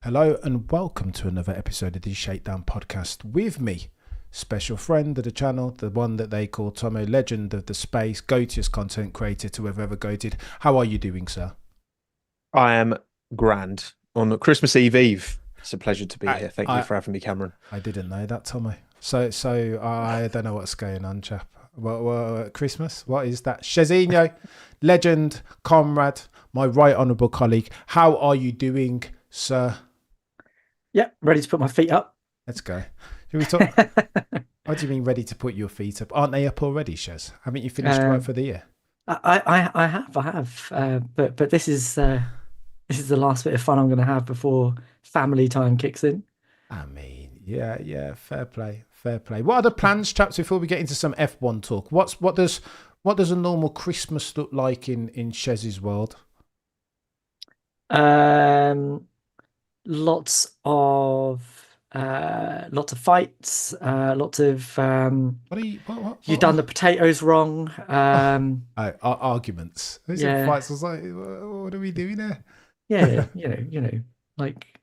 Hello and welcome to another episode of the Shakedown podcast with me, special friend of the channel, the one that they call Tomo, legend of the space, goatiest content creator to have ever goated. How are you doing, sir? I am grand on Christmas Eve. It's a pleasure to be I here. Thank you I, for having me, Cameron. I didn't know that, Tomo. So I don't know what's going on, chap. What Christmas? What is that? Chezinho, legend, comrade, my right honourable colleague. How are you doing, sir? Yeah, ready to put my feet up. Let's go. Should we talk? What do you mean ready to put your feet up? Aren't they up already, Shez? Haven't you finished work for the year? I have. But this is the last bit of fun I'm going to have before family time kicks in. I mean, yeah, fair play, fair play. What are the plans, chaps? Before we get into some F1 talk, what does a normal Christmas look like in Shez's world? Um, lots of fights. Lots of What are you? you've done the potatoes wrong. Arguments. Who said Yeah, fights? I was like, what are we doing there? yeah, like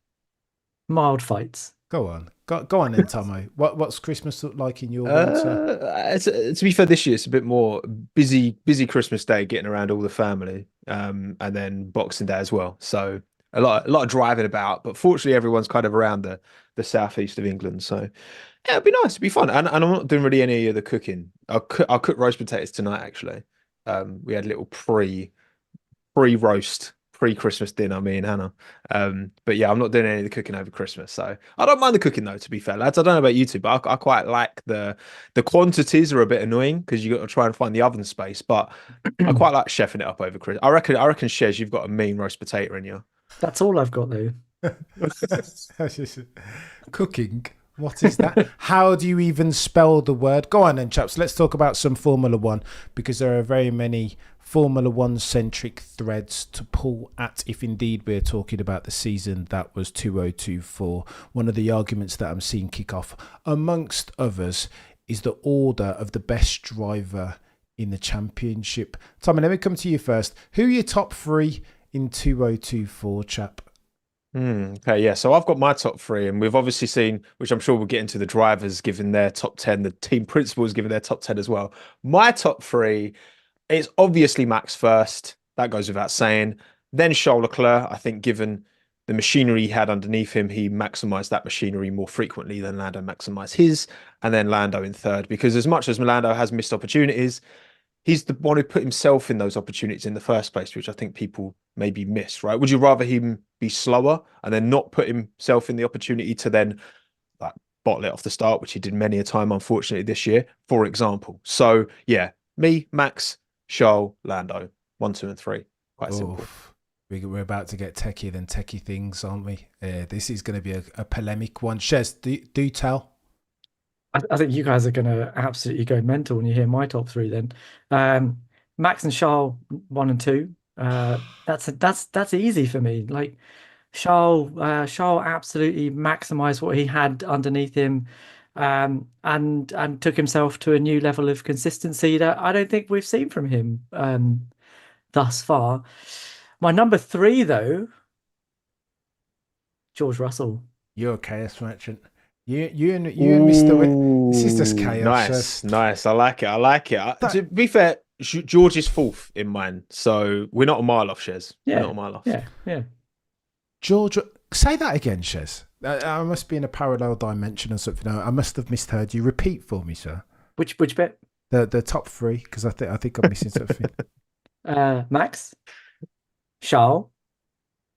mild fights. Go on, then, Tomo. What's Christmas look like in your world, sir? To be fair, this year it's a bit more busy Christmas Day, getting around all the family, and then Boxing Day as well. So a lot of driving about, but fortunately everyone's kind of around the southeast of England. So yeah, it'd be nice, it'd be fun, and I'm not doing really any of the cooking. I'll cook roast potatoes tonight actually. We had a little pre-roast, pre-Christmas dinner, me and Hannah. But yeah, I'm not doing any of the cooking over Christmas. So I don't mind the cooking though, to be fair, lads. I don't know about you two, but I quite like the quantities are a bit annoying because you got to try and find the oven space. But I quite like chefing it up over Christmas. I reckon, Shez, you've got a mean roast potato in you. That's all I've got though. Cooking. What is that? How do you even spell the word? Go on then, chaps. Let's talk about some Formula One because there are very many Formula One centric threads to pull at if indeed we're talking about the season that was 2024. One of the arguments that I'm seeing kick off, amongst others, is the order of the best driver in the championship. Tommy, let me come to you first. Who are your top three in 2024, chap? Okay, yeah. So I've got my top three, and we've obviously seen, which I'm sure we'll get into, the drivers giving their top 10, the team principals giving their top 10 as well. My top three is obviously Max first. That goes without saying. Then Charles Leclerc. I think given the machinery he had underneath him, he maximized that machinery more frequently than Lando maximized his. And then Lando in third, because as much as Lando has missed opportunities, he's the one who put himself in those opportunities in the first place, which I think people maybe miss, right? Would you rather him be slower and then not put himself in the opportunity to then like bottle it off the start, which he did many a time, unfortunately, this year, for example? So yeah, me, Max, Charles, Lando, one, two, and three. Quite simple. Oof. We're about to get techier than techie things, aren't we? This is going to be a polemic one. Shez, do tell. I think you guys are going to absolutely go mental when you hear my top three. Then Max and Charles, one and two. That's easy for me. Like Charles absolutely maximized what he had underneath him, and took himself to a new level of consistency that I don't think we've seen from him thus far. My number three, though, George Russell. You're a chaos merchant. You and Mr. This is just Ooh, chaos, nice, Shez. nice. I like it. I like it. To That be fair, George is fourth in mine, so we're not a mile off, Shez. We're not Yeah, a mile off. yeah. George, say that again, Shez. I must be in a parallel dimension or something. I must have misheard you. Repeat for me, sir. Which bit? The top three, because I think I'm missing something. Max, Charles,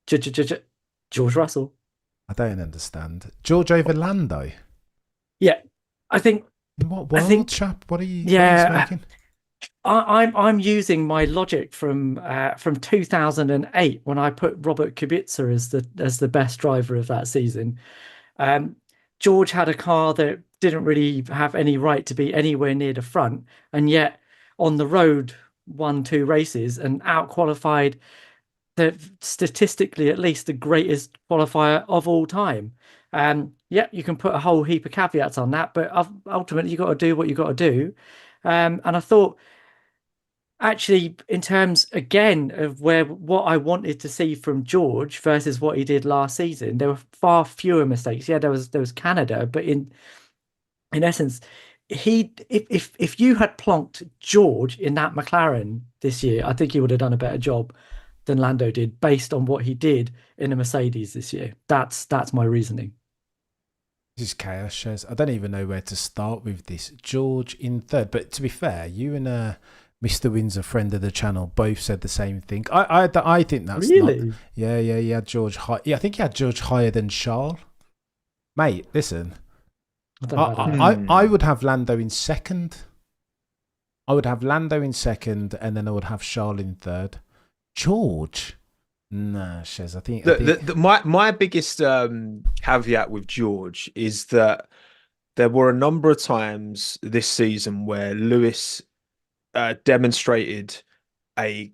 George Russell. I don't understand. George over Lando. Yeah, I think In what I world, think chap? What are you yeah. smoking? I'm using my logic from 2008 when I put Robert Kubica as the best driver of that season. Um, George had a car that didn't really have any right to be anywhere near the front, and yet on the road won two races and out qualified the statistically at least the greatest qualifier of all time. Yeah, you can put a whole heap of caveats on that, but ultimately you got to do what you got to do. And I thought actually, in terms again of what I wanted to see from George versus what he did last season, there were far fewer mistakes. Yeah, there was Canada, but in essence, if you had plonked George in that McLaren this year, I think he would have done a better job than Lando did based on what he did in a Mercedes this year. That's my reasoning. This is chaos, Shez. I don't even know where to start with this. George in third, but to be fair, you and Mr. Windsor, friend of the channel, both said the same thing. I think that's Really? not. Yeah, he had George high. Yeah, I think he had George higher than Charles. Mate, listen, I don't know about that. I would have Lando in second. I would have Lando in second, and then I would have Charles in third. George. Nah, Shez. I think my biggest caveat with George is that there were a number of times this season where Lewis demonstrated let's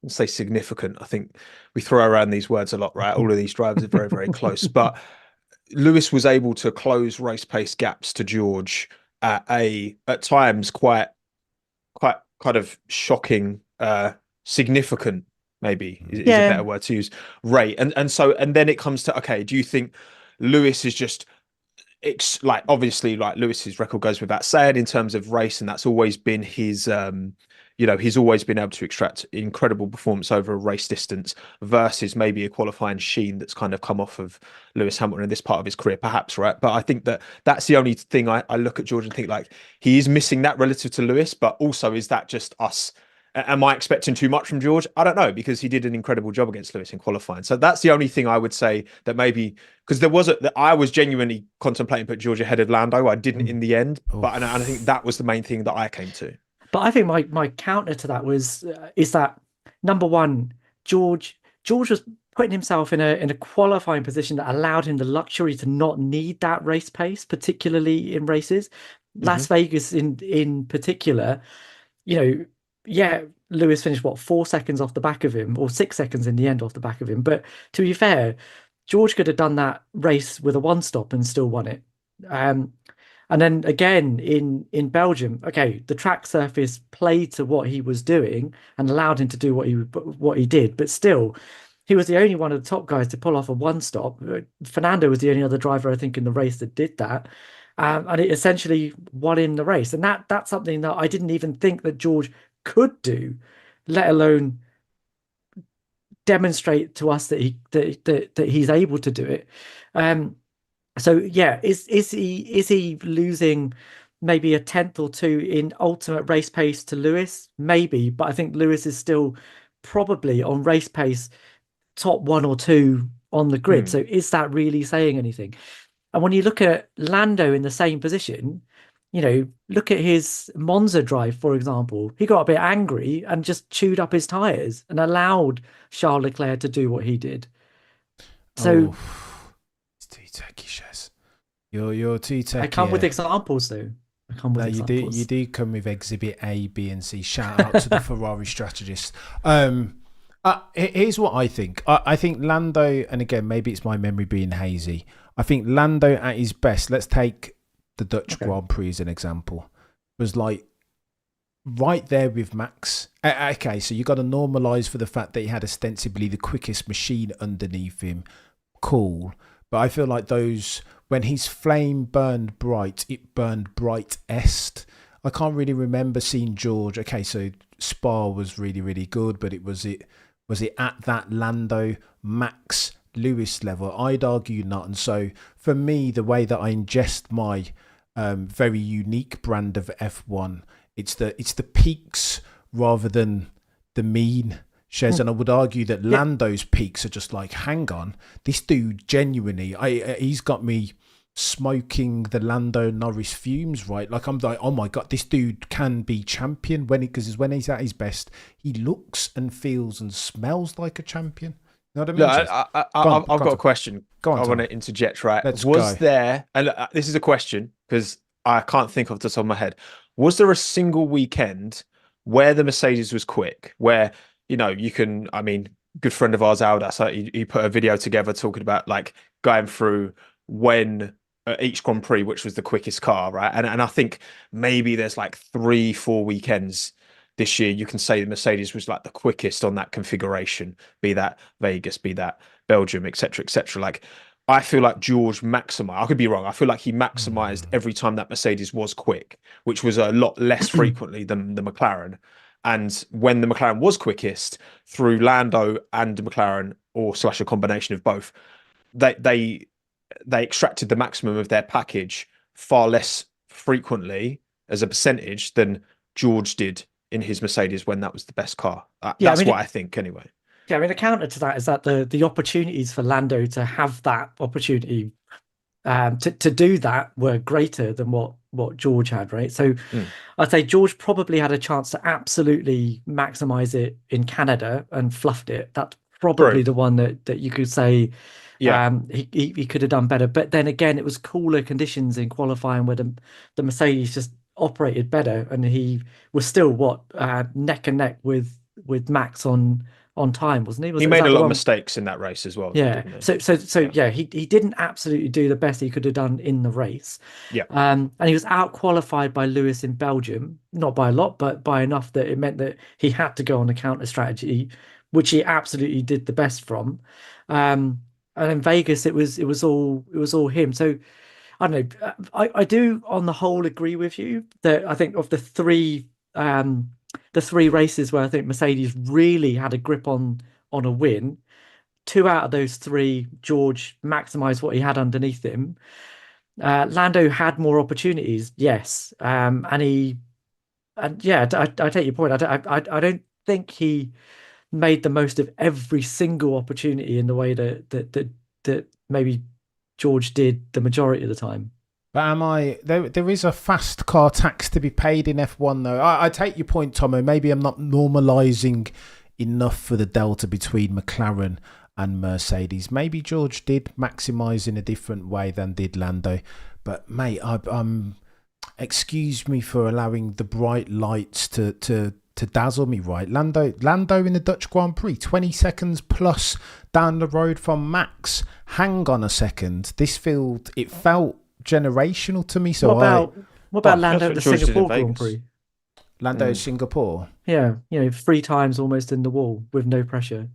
say significant. I think we throw around these words a lot, right? All of these drivers are very, very close, but Lewis was able to close race pace gaps to George at times quite kind of shocking, significant, maybe is a better word to use, rate. And then it comes to, okay, do you think Lewis is just like, obviously, like Lewis's record goes without saying in terms of race, and that's always been his he's always been able to extract incredible performance over a race distance versus maybe a qualifying sheen that's kind of come off of Lewis Hamilton in this part of his career, perhaps, right? But I think that's the only thing I look at George and think, like, he is missing that relative to Lewis, but also, is that just us? Am I expecting too much from George? I don't know, because he did an incredible job against Lewis in qualifying. So that's the only thing I would say that maybe, because I was genuinely contemplating put George ahead of Lando. I didn't in the end, but I think that was the main thing that I came to. But I think my counter to that is that, number one, George was putting himself in a qualifying position that allowed him the luxury to not need that race pace, particularly in races. Las Vegas in particular, yeah, Lewis finished 4 seconds off the back of him, or 6 seconds in the end off the back of him. But to be fair, George could have done that race with a one stop and still won it. And then again in Belgium, okay, the track surface played to what he was doing and allowed him to do what he did, but still, he was the only one of the top guys to pull off a one stop. Fernando was the only other driver, I think, in the race that did that. And it essentially won him the race. And that's something that I didn't even think that George could do, let alone demonstrate to us that he's able to do it. So yeah, is he losing maybe a tenth or two in ultimate race pace to Lewis? Maybe, but I think Lewis is still probably on race pace top one or two on the grid. So is that really saying anything? And when you look at Lando in the same position, look at his Monza drive, for example. He got a bit angry and just chewed up his tires and allowed Charles Leclerc to do what he did. So it's too techy, Shez. You're too techy. I come with examples, though. You do come with exhibit A, B, and C. Shout out to the Ferrari strategist. Here's what I think. I think Lando, and again, maybe it's my memory being hazy. I think Lando at his best, let's take the Dutch Grand Prix as an example, was like right there with Max. Okay, so you got to normalise for the fact that he had ostensibly the quickest machine underneath him. Cool. But I feel like when his flame burned bright, it burned brightest. I can't really remember seeing George. Okay, so Spa was really, really good, but was it at that Lando, Max, Lewis level? I'd argue not. And so for me, the way that I ingest my very unique brand of F1, it's the peaks rather than the mean, Shez. And I would argue that Lando's peaks are just like, hang on, this dude genuinely, he's got me smoking the Lando Norris fumes, right? Like, I'm like, oh my God, this dude can be champion because when he's at his best, he looks and feels and smells like a champion. You know what I mean? I've got a question. Go on, I Tom. want to interject, right? Let's was go. there, and this is a question because I can't think off the top of my head, was there a single weekend where the Mercedes was quick, where, you can, I mean, good friend of ours, Alda, so he put a video together talking about like going through when each Grand Prix, which was the quickest car, right? And I think maybe there's like 3-4 weekends this year, you can say the Mercedes was like the quickest on that configuration, be that Vegas, be that Belgium, etc., etc. Like, I feel like George maximized. I could be wrong. I feel like he maximized every time that Mercedes was quick, which was a lot less frequently than the McLaren. And when the McLaren was quickest, through Lando and the McLaren, or slash a combination of both, they extracted the maximum of their package far less frequently as a percentage than George did in his Mercedes when that was the best car. That's what I think anyway. Yeah, I mean, the counter to that is that the opportunities for Lando to have that opportunity to do that were greater than what George had, right? So I'd say George probably had a chance to absolutely maximize it in Canada and fluffed it. That's probably the one that you could say he could have done better. But then again, it was cooler conditions in qualifying where the Mercedes just operated better, and he was still neck and neck with Max on time, wasn't he? He made a lot of mistakes in that race as well. Yeah. So he didn't absolutely do the best he could have done in the race. Yeah. And he was out qualified by Lewis in Belgium, not by a lot, but by enough that it meant that he had to go on the counter strategy, which he absolutely did the best from. And in Vegas, it was all him. So I don't know. I do on the whole agree with you that I think of the three races where I think Mercedes really had a grip on a win, 2 out of those 3, George maximized what he had underneath him. Lando had more opportunities, yes, I take your point. I don't think he made the most of every single opportunity in the way that maybe George did the majority of the time. But there is a fast car tax to be paid in F1 though. I take your point, Tomo. Maybe I'm not normalising enough for the delta between McLaren and Mercedes. Maybe George did maximise in a different way than did Lando. But mate, I'm excuse me for allowing the bright lights to dazzle me, right? Lando in the Dutch Grand Prix, 20 seconds plus down the road from Max. Hang on a second. It felt generational to me. So what about Lando at the Singapore Grand Prix? Lando Singapore? Yeah, 3 times almost in the wall with no pressure.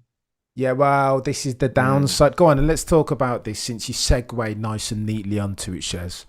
Yeah, well, this is the downside. Go on and let's talk about this since you segue nice and neatly onto it, Shez.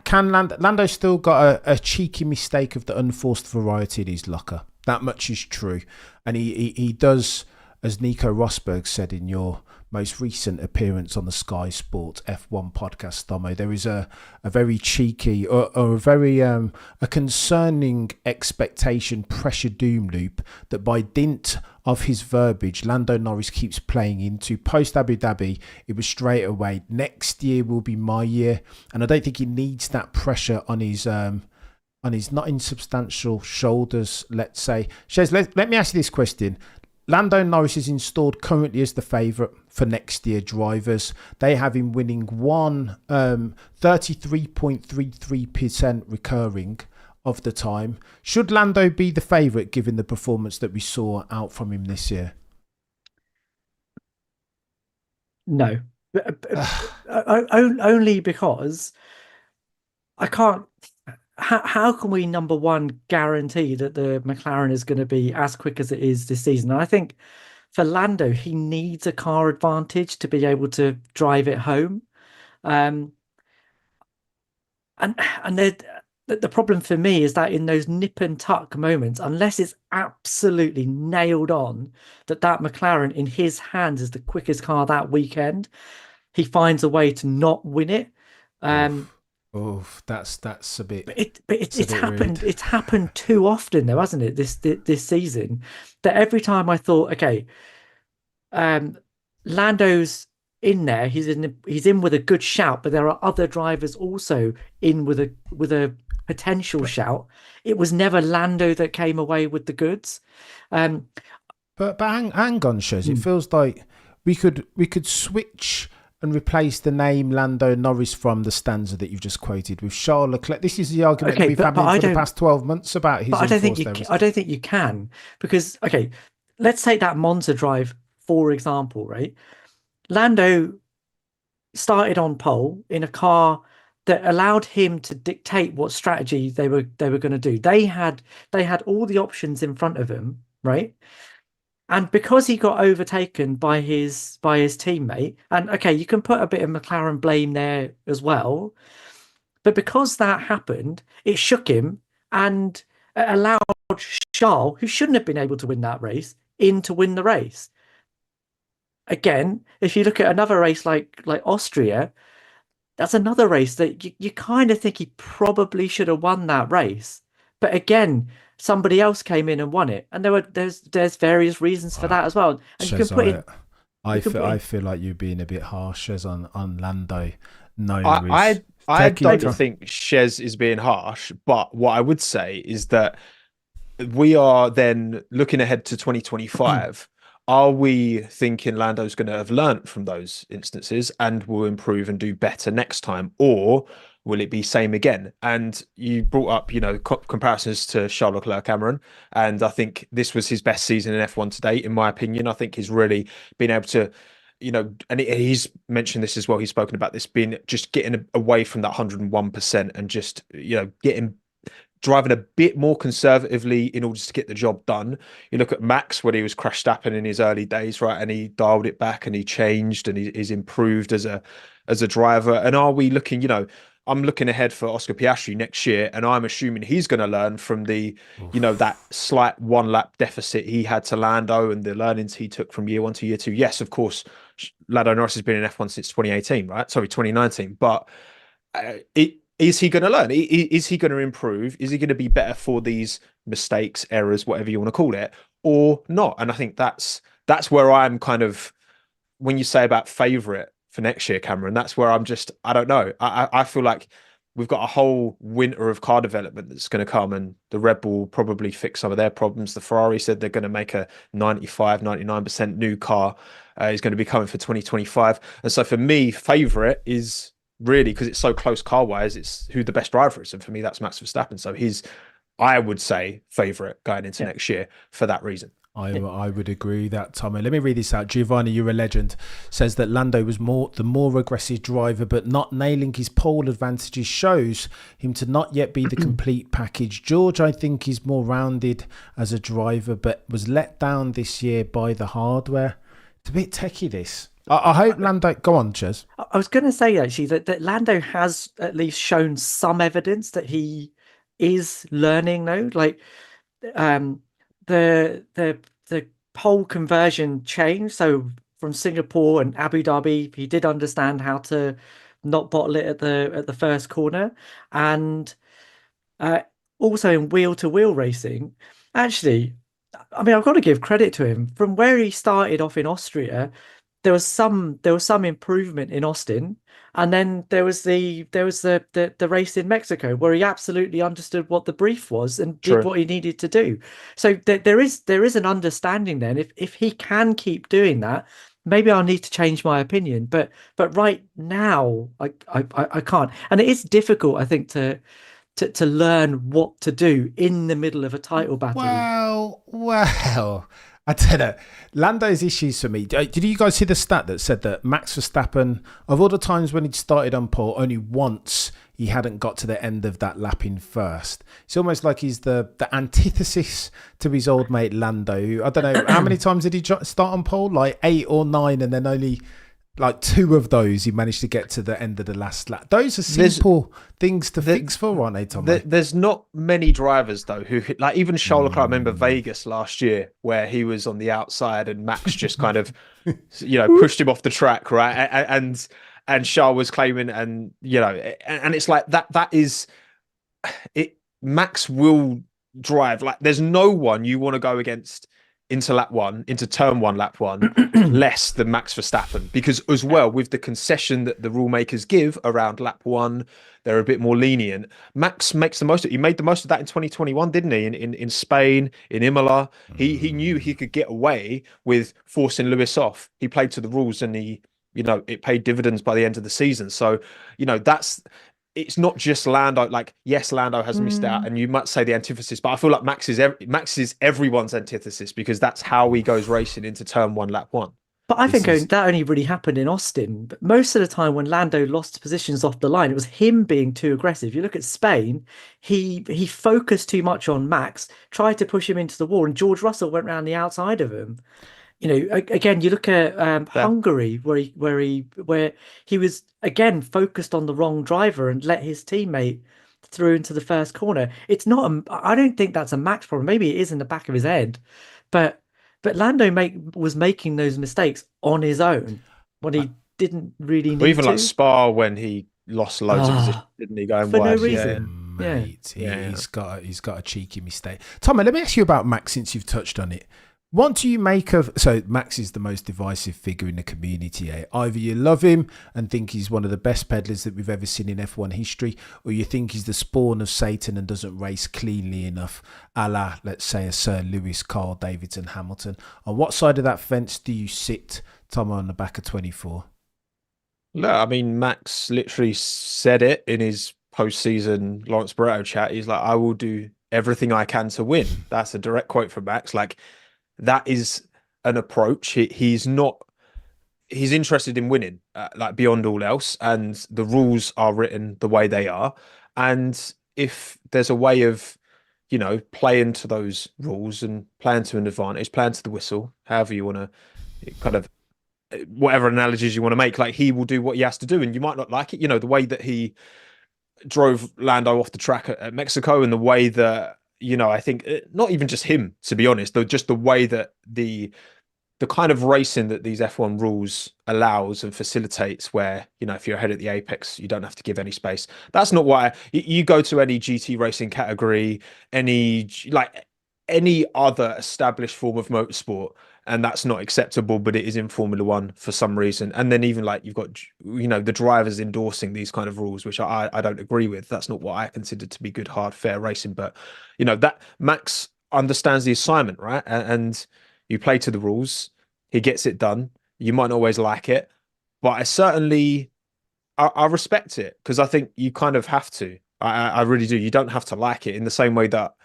Can Lando still got a cheeky mistake of the unforced variety in his locker? That much is true. And he does, as Nico Rosberg said in your most recent appearance on the Sky Sports F1 podcast, Tomo, there is a very cheeky or a very a concerning expectation pressure doom loop that by dint of his verbiage, Lando Norris keeps playing into. Post Abu Dhabi, it was straight away, next year will be my year. And I don't think he needs that pressure on his not insubstantial shoulders, let's say. Shez, let me ask you this question. Lando Norris is installed currently as the favourite for next year drivers. They have him winning 33.33% recurring of the time. Should Lando be the favourite given the performance that we saw out from him this year? No. Only because I can't. How can we, number one, guarantee that the McLaren is going to be as quick as it is this season? And I think for Lando, he needs a car advantage to be able to drive it home. And the problem for me is that in those nip and tuck moments, unless it's absolutely nailed on that McLaren in his hands is the quickest car that weekend, he finds a way to not win it. That's a bit. It's happened. Rude. It's happened too often, though, hasn't it? This season, that every time I thought, okay, Lando's in there. He's in with a good shout, but there are other drivers also in with a potential shout. It was never Lando that came away with the goods. But hang on, Shez. It feels like we could switch and replace the name Lando Norris from the stanza that you've just quoted with Charles Leclerc. This is the argument that we've had for the past 12 months about his. But I don't think you can, because let's take that Monza drive for example, right? Lando started on pole in a car that allowed him to dictate what strategy they were going to do. They had all the options in front of him, right? And because he got overtaken by his teammate, and okay, you can put a bit of McLaren blame there as well, but because that happened, it shook him and it allowed Charles, who shouldn't have been able to win that race, in to win the race. Again, if you look at another race like Austria, that's another race that you kind of think he probably should have won that race. But again, somebody else came in and won it, and there's various reasons for that as well. And you can put in. I feel like you're being a bit harsh as on Lando. No, I don't think Shez is being harsh, but what I would say is that we are then looking ahead to 2025. Are we thinking Lando's going to have learnt from those instances and will improve and do better next time, or will it be same again? And you brought up, comparisons to Charles Leclerc, Cameron, and I think this was his best season in F1 to date, in my opinion. I think he's really been able to, and he's mentioned this as well. He's spoken about this being just getting away from that 101% and just, driving a bit more conservatively in order to get the job done. You look at Max when he was Verstappen in his early days, right? And he dialed it back and he changed and he's improved as a driver. And are we looking, I'm looking ahead for Oscar Piastri next year, and I'm assuming he's going to learn from the, that slight one lap deficit he had to Lando and the learnings he took from year 1 to year 2. Yes, of course, Lando Norris has been in F1 since 2018, right? Sorry, 2019. But is he going to learn? Is he going to improve? Is he going to be better for these mistakes, errors, whatever you want to call it, or not? And I think that's where I'm kind of, when you say about favourite for next year, Cameron, that's where I don't know. I feel like we've got a whole winter of car development that's going to come, and the Red Bull will probably fix some of their problems. The Ferrari said they're going to make a 99% new car. Is going to be coming for 2025. And so for me, favourite is really, because it's so close car-wise, it's who the best driver is. And for me, that's Max Verstappen. So I would say, favourite going into next year for that reason. I would agree that, Tommy. Let me read this out. Giovanni, you're a legend, says that Lando was the more aggressive driver, but not nailing his pole advantages shows him to not yet be the complete package. George, I think, is more rounded as a driver, but was let down this year by the hardware. It's a bit techie, this. I hope Lando... Go on, Ches. I was going to say, actually, that Lando has at least shown some evidence that he is learning, though. Like, the pole conversion changed. So from Singapore and Abu Dhabi, he did understand how to not bottle it at the first corner. And also in wheel-to-wheel racing, actually, I mean, I've got to give credit to him. From where he started off in Austria, there was some improvement in Austin, and then there was the race in Mexico where he absolutely understood what the brief was and did what he needed to do. So there is an understanding then. If he can keep doing that, maybe I'll need to change my opinion. But right now, I can't, and it is difficult, I think, to learn what to do in the middle of a title battle. Well. I don't know. Lando's issues for me. Did you guys see the stat that said that Max Verstappen, of all the times when he'd started on pole, only once he hadn't got to the end of that lap in first? It's almost like he's the antithesis to his old mate Lando, who, I don't know, how many times did he start on pole? Like 8 or 9, and then only like 2 of those he managed to get to the end of the last lap. Those are simple things to fix for, aren't they, Tom? There's not many drivers, though, who, like, even Charles Leclerc, I remember Vegas last year where he was on the outside and Max just kind of, pushed him off the track, right? And Charles was claiming, and, and it's like that is it. Max will drive. Like, there's no one you want to go against into turn 1, lap 1, less than Max Verstappen, because as well, with the concession that the rule makers give around lap 1, they're a bit more lenient. Max makes the most of it. He made the most of that in 2021, didn't he? In Spain, in Imola, he knew he could get away with forcing Lewis off. He played to the rules, and it paid dividends by the end of the season. So, it's not just Lando. Like, yes, Lando has missed out, and you might say the antithesis, but I feel like Max is everyone's antithesis, because that's how he goes racing into turn 1, lap 1. But I This think is that only really happened in Austin. But most of the time, when Lando lost positions off the line, it was him being too aggressive. You look at Spain, he focused too much on Max, tried to push him into the wall, and George Russell went round the outside of him. Again, you look at Fair. Hungary, where he was again focused on the wrong driver and let his teammate through into the first corner. It's not. I don't think that's a Max problem. Maybe it is in the back of his head, but Lando was making those mistakes on his own when uh, he didn't really Or need even like to. Spa when he lost loads of positions, Ah, didn't he, going for no wide? Yeah, reason. Yeah. mate. yeah, yeah. He's got a cheeky mistake. Tommy, let me ask you about Max since you've touched on it. What do you make of? So Max is the most divisive figure in the community. Eh? Either you love him and think he's one of the best peddlers that we've ever seen in F1 history, or you think he's the spawn of Satan and doesn't race cleanly enough, a la, let's say, a Sir Lewis, Carl Davidson, Hamilton. On what side of that fence do you sit, Tom, on the back of 24? Look, I mean, Max literally said it in his post-season Lawrence Barretto chat. He's like, "I will do everything I can to win." That's a direct quote from Max. Like, that is an approach. He's not. He's interested in winning, like beyond all else, and the rules are written the way they are. And if there's a way of, playing to those rules and playing to an advantage, playing to the whistle, however you want to kind of whatever analogies you want to make, like he will do what he has to do, and you might not like it. The way that he drove Lando off the track at Mexico, and the way that I think not even just him, to be honest, though, just the way that the kind of racing that these F1 rules allows and facilitates, where if you're ahead at the apex, you don't have to give any space. That's not why you go to any GT racing category, any other established form of motorsport, and that's not acceptable, but it is in Formula One for some reason. And then even like you've got the drivers endorsing these kind of rules, which I don't agree with. That's not what I consider to be good, hard, fair racing. But that Max understands the assignment, right? And you play to the rules. He gets it done. You might not always like it, but I respect it, because I think you kind of have to. I really do. You don't have to like it, in the same way that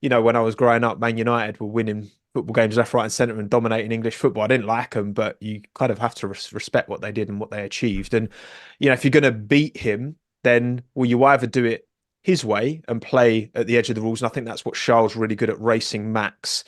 when I was growing up, Man United were winning football games left, right, and centre and dominating English football. I didn't like them, but you kind of have to respect what they did and what they achieved. And if you're going to beat him, then you either do it his way and play at the edge of the rules. And I think that's what Charles really good at, racing Max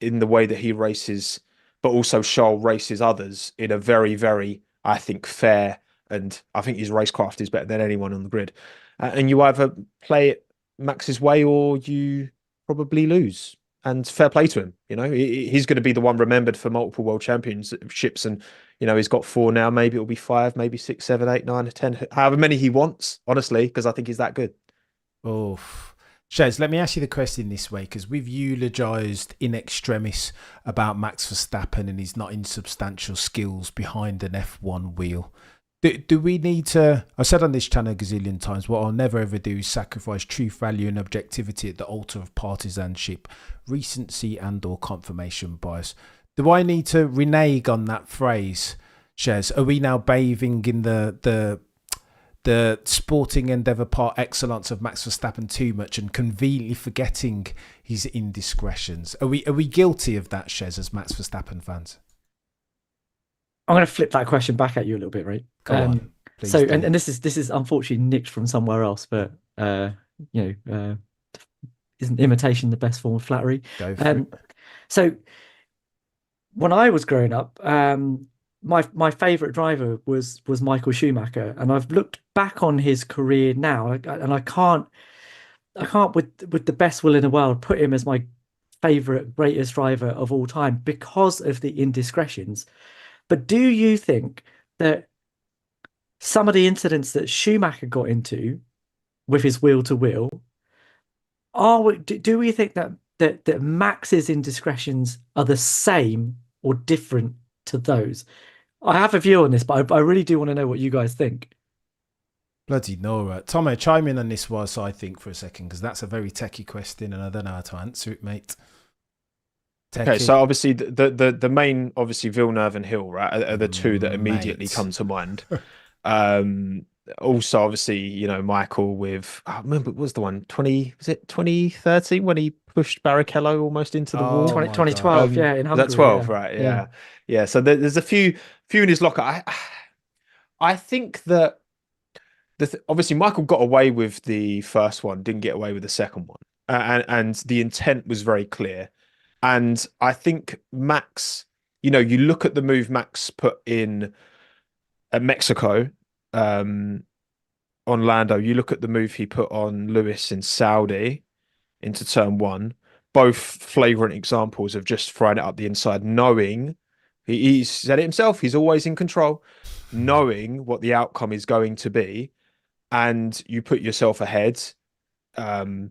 in the way that he races, but also Charles races others in a very, very, I think, fair, and I think his racecraft is better than anyone on the grid. And you either play it Max's way, or you probably lose. And fair play to him. He's going to be the one remembered for multiple world championships, and he's got 4 now. Maybe it'll be 5, maybe 6, 7, 8, 9, 10, however many he wants. Honestly, because I think he's that good. Oh, Shez, let me ask you the question this way, because we've eulogised in extremis about Max Verstappen and his not insubstantial skills behind an F1 wheel. Do we need to? I've said on this channel a gazillion times, what I'll never ever do is sacrifice truth, value and objectivity at the altar of partisanship, recency and or confirmation bias. Do I need to renege on that phrase, Shez? Are we now bathing in the sporting endeavour par excellence of Max Verstappen too much and conveniently forgetting his indiscretions? Are we guilty of that, Shez, as Max Verstappen fans? I'm going to flip that question back at you a little bit, right? Go on, please. So, and this is unfortunately nicked from somewhere else, but isn't imitation the best form of flattery? Go for it. So, when I was growing up, my favorite driver was Michael Schumacher, and I've looked back on his career now, and I can't with the best will in the world put him as my favorite greatest driver of all time because of the indiscretions. But do you think that some of the incidents that Schumacher got into with his wheel to wheel, do we think that Max's indiscretions are the same or different to those? I have a view on this, but I really do want to know what you guys think. Bloody Nora. Tomo, chime in on this whilst I think for a second, because that's a very techie question and I don't know how to answer it, mate. Okay, so obviously the main, obviously Villeneuve and Hill, right, are the two that immediately come to mind. also obviously, Michael with, I remember, what was the one, 2013 when he pushed Barrichello almost into the Oh wall? my God. 2012, yeah, in Was that Hungary, 12? yeah, Right. yeah. Yeah. Yeah. So there's a few in his locker. I think that obviously Michael got away with the first one, didn't get away with the second one. And the intent was very clear. And I think Max, you look at the move Max put in at Mexico, on Lando, you look at the move he put on Lewis in Saudi into turn one, both flagrant examples of just throwing it up the inside, knowing he said it himself, he's always in control, knowing what the outcome is going to be, and you put yourself ahead um,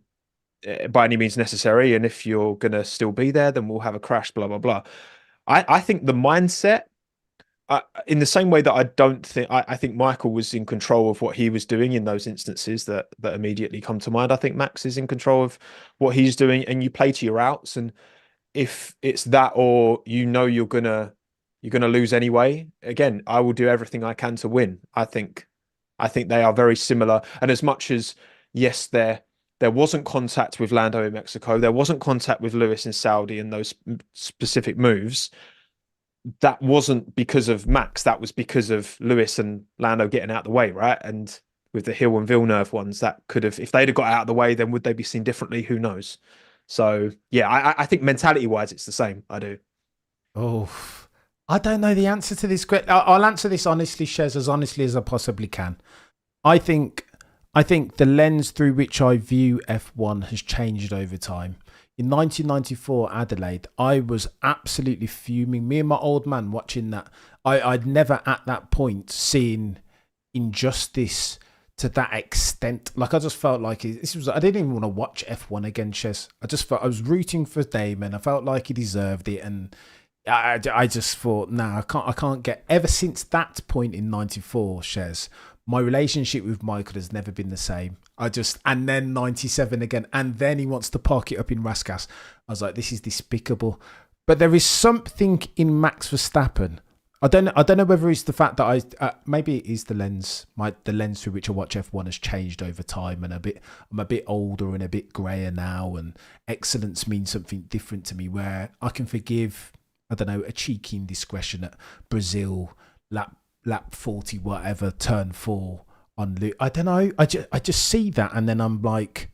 by any means necessary. And if you're going to still be there, then we'll have a crash, blah, blah, blah. I think the mindset, in the same way that I don't think I think Michael was in control of what he was doing in those instances that immediately come to mind. I think Max is in control of what he's doing, and you play to your outs. And if it's that, or you're gonna lose anyway, again, I will do everything I can to win. I think they are very similar. And as much as, yes, there wasn't contact with Lando in Mexico, there wasn't contact with Lewis in Saudi in those specific moves, that wasn't because of Max. That was because of Lewis and Lando getting out of the way, right? And with the Hill and Villeneuve ones, that could have, if they'd have got out of the way, then would they be seen differently? Who knows? So yeah, I think mentality wise, it's the same. I do. Oh, I don't know the answer to this question. I'll answer this honestly, Shez, as honestly as I possibly can. I think the lens through which I view F1 has changed over time. In 1994 Adelaide, I was absolutely fuming. Me and my old man watching that. I'd never at that point seen injustice to that extent. Like, I just felt like I didn't even want to watch F1 again, Shez. I just felt I was rooting for Damon. I felt like he deserved it, and I just thought, nah, I can't get. Ever since that point in '94, Shez, my relationship with Michael has never been the same. And then 97 again, and then he wants to park it up in Raskas. I was like, this is despicable. But there is something in Max Verstappen. I don't know whether it's the fact that maybe it is the lens through which I watch F1 has changed over time, and I'm a bit older and a bit greyer now, and excellence means something different to me, where I can forgive, I don't know, a cheeky indiscretion at Brazil, lap 40 whatever, turn 4 on Luke. I don't know, I just see that, and then I'm like,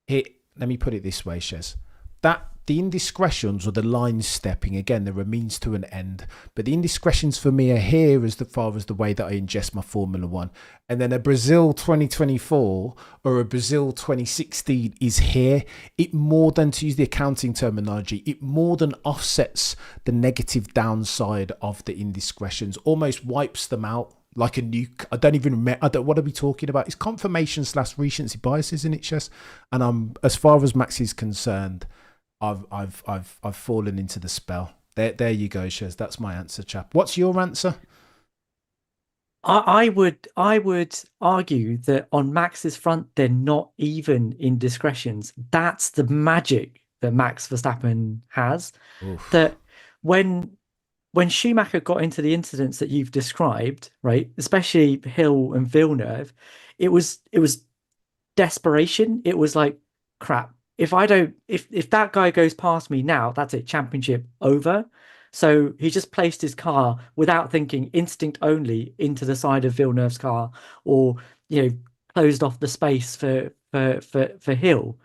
let me put it this way, Shez, that the indiscretions or the line stepping, again, they're a means to an end, but the indiscretions for me are here as far as the way that I ingest my Formula One. And then a Brazil 2024 or a Brazil 2016 is here. It more than, to use the accounting terminology, it more than offsets the negative downside of the indiscretions, almost wipes them out like a nuke. I don't even remember. What are we talking about? It's confirmation / recency bias, isn't it, Chess? And as far as Max is concerned, I've fallen into the spell. There you go, Shez. That's my answer, chap. What's your answer? I would argue that on Max's front, they're not even indiscretions. That's the magic that Max Verstappen has. Oof. That when Schumacher got into the incidents that you've described, right, especially Hill and Villeneuve, it was desperation. It was like, crap. If that guy goes past me now, that's it, championship over. So he just placed his car without thinking, instinct only, into the side of Villeneuve's car, or closed off the space for Hill.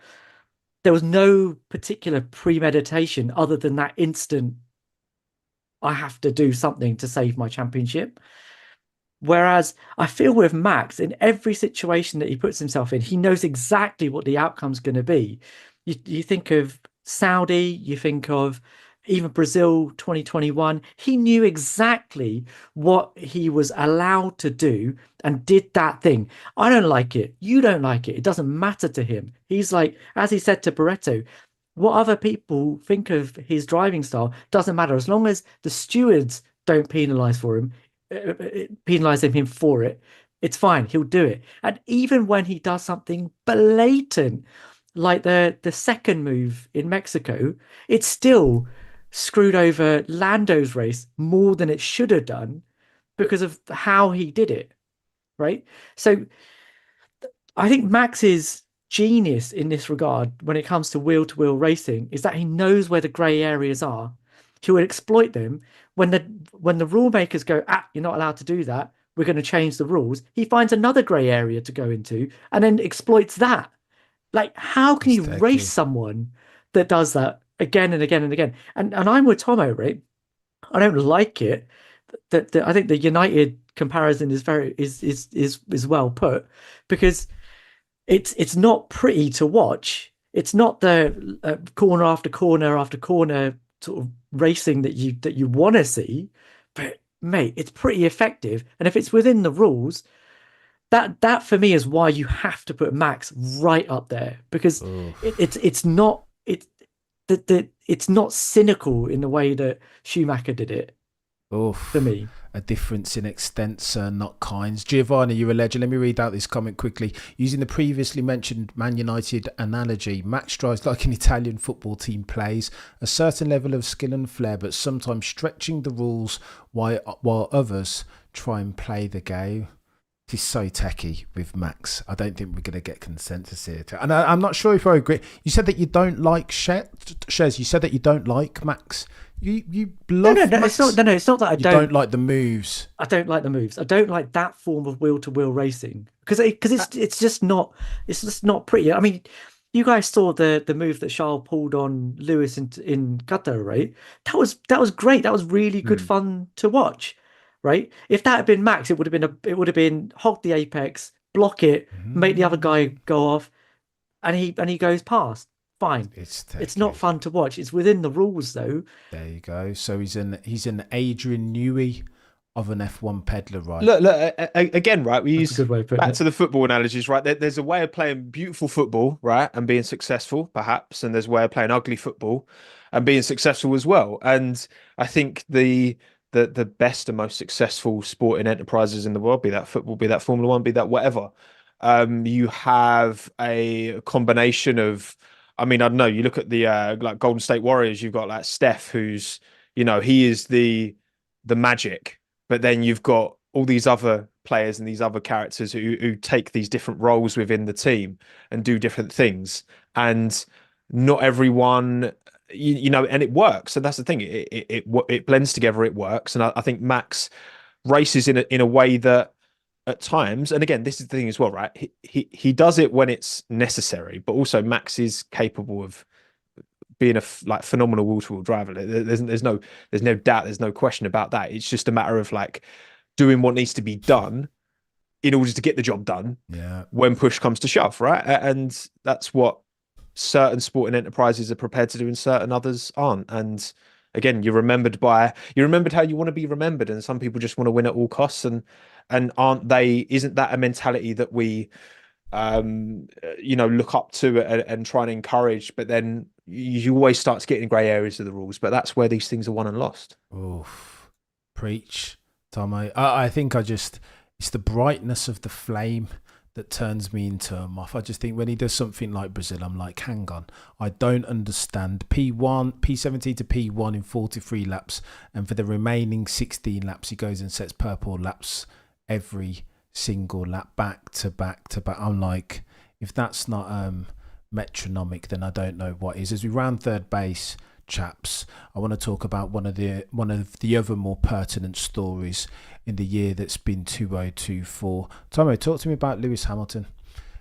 There was no particular premeditation other than that instant, I have to do something to save my championship. Whereas I feel with Max, in every situation that he puts himself in, he knows exactly what the outcome's going to be. You think of Saudi, you think of even Brazil 2021. He knew exactly what he was allowed to do and did that thing. I don't like it. You don't like it. It doesn't matter to him. He's like, as he said to Barretto, what other people think of his driving style doesn't matter. As long as the stewards don't penalise him for it, it's fine. He'll do it. And even when he does something blatant, like the second move in Mexico, it still screwed over Lando's race more than it should have done because of how he did it. right? So I think Max's genius in this regard, when it comes to wheel racing, is that he knows where the grey areas are. He will exploit them when the rule makers go, you're not allowed to do that. We're going to change the rules. He finds another grey area to go into and then exploits that. Like, how can you race someone that does that again and again and again? And I'm with Tomo, right? I don't like it. That I think the United comparison is is well put, because it's not pretty to watch. It's not the corner after corner after corner sort of racing that you want to see, but mate, it's pretty effective. And if it's within the rules, that for me is why you have to put Max right up there, because it's not it's not cynical in the way that Schumacher did it. For me, a difference in extent, sir, not kinds. Giovanni, you're a legend. Let me read out this comment quickly. Using the previously mentioned Man United analogy, Max drives like an Italian football team plays, a certain level of skill and flair, but sometimes stretching the rules while others try and play the game. He's so techie with Max. I don't think we're going to get consensus here. And I'm not sure if I agree. You said that you don't like Shez. You said that you don't like Max. You love Max. It's not that I don't like the moves. I don't like the moves. I don't like that form of wheel-to-wheel racing because it's just not pretty. I mean, you guys saw the move that Charles pulled on Lewis in Qatar, right? That was great. That was really good fun to watch, right? If that had been Max, it would have been hog the apex, block it, make the other guy go off, and he goes past. Fine. It's not fun to watch. It's within the rules, though. There you go. So he's an Adrian Newey of an F1 peddler, right? Look again, right? We use back it. to the football analogies, right? There's a way of playing beautiful football, right, and being successful, perhaps, and there's a way of playing ugly football and being successful as well. And I think the best and most successful sporting enterprises in the world, be that football, be that Formula One, be that whatever, you have a combination of. I mean, I don't know. You look at the like Golden State Warriors. You've got like Steph, who's he is the magic, but then you've got all these other players and these other characters who take these different roles within the team and do different things, and not everyone, and it works. And that's the thing. It blends together. It works, and I think Max races in a way that, at times, and again, this is the thing as well, right? He does it when it's necessary, but also Max is capable of being a phenomenal wheel-to-wheel driver. There's no doubt, there's no question about that. It's just a matter of like doing what needs to be done in order to get the job done. Yeah. When push comes to shove, right? And that's what certain sporting enterprises are prepared to do, and certain others aren't. And again, you're remembered how you want to be remembered, and some people just want to win at all costs. And aren't they? Isn't that a mentality that we, look up to and try and encourage? But then you always start to get in grey areas of the rules. But that's where these things are won and lost. Oof. Preach, Tomo. I think it's the brightness of the flame that turns me into a moth. I just think when he does something like Brazil, I'm like, hang on, I don't understand. P17 to P1 in 43 laps, and for the remaining 16 laps, he goes and sets purple laps every single lap, back to back to back. I'm like, if that's not metronomic, then I don't know what is. As we round third base, chaps, I want to talk about one of the other more pertinent stories in the year that's been 2024. Tomo, talk to me about Lewis Hamilton,